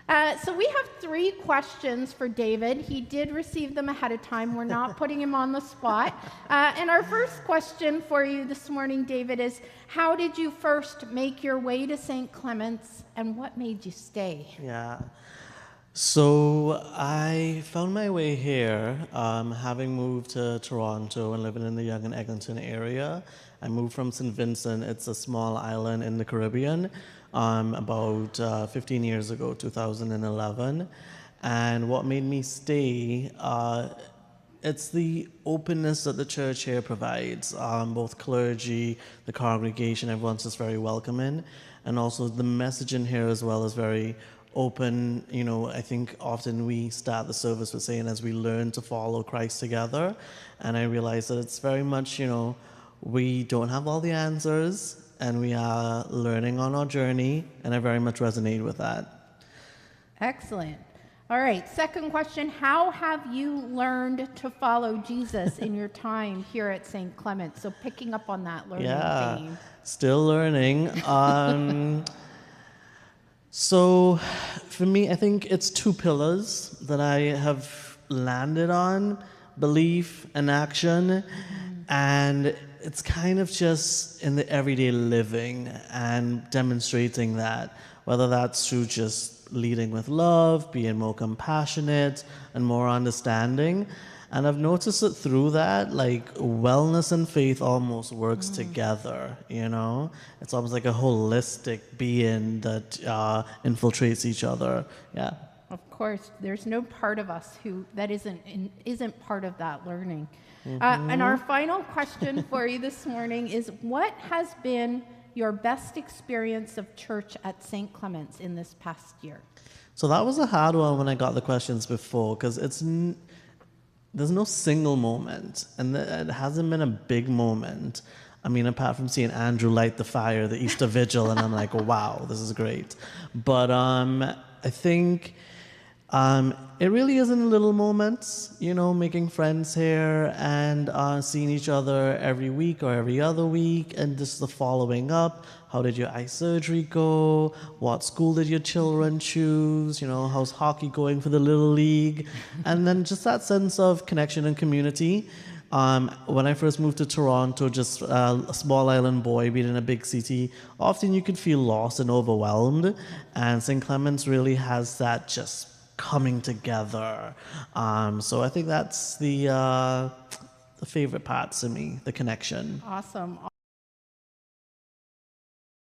So we have 3 questions for David. He did receive them ahead of time. We're not putting him on the spot. And our first question for you this morning, David, is how did you first make your way to St. Clement's, and what made you stay? Yeah. So I found my way here, having moved to Toronto and living in the Yonge and Eglinton area. I moved from St. Vincent. It's a small island in the Caribbean, about 15 years ago, 2011. And what made me stay, it's the openness that the church here provides. Both clergy, the congregation, everyone's just very welcoming. And also the message in here as well is very open. You know, I think often we start the service with saying, as we learn to follow Christ together. And I realize that it's very much, we don't have all the answers and we are learning on our journey. And I very much resonate with that. Excellent. All right, second question. How have you learned to follow Jesus in your time here at St. Clement? So picking up on that learning theme. Still learning. So for me, I think it's 2 pillars that I have landed on: belief and action. And it's kind of just in the everyday living and demonstrating that, whether that's through just leading with love, being more compassionate and more understanding. And I've noticed that through that, like, wellness and faith almost works together, It's almost like a holistic being that infiltrates each other. Yeah. Of course, there's no part of us that isn't part of that learning. And our final question for you this morning is, what has been your best experience of church at St. Clement's in this past year? So that was a hard one when I got the questions before, because there's no single moment, and it hasn't been a big moment. I mean, apart from seeing Andrew light the fire, the Easter Vigil, and I'm like, wow, this is great. But I think it really is in the little moments, making friends here and seeing each other every week or every other week, and just the following up. How did your eye surgery go? What school did your children choose? How's hockey going for the Little League? And then just that sense of connection and community. When I first moved to Toronto, just a small island boy being in a big city, often you could feel lost and overwhelmed. And St. Clement's really has that just coming together. So I think that's the favorite part to me, the connection. Awesome.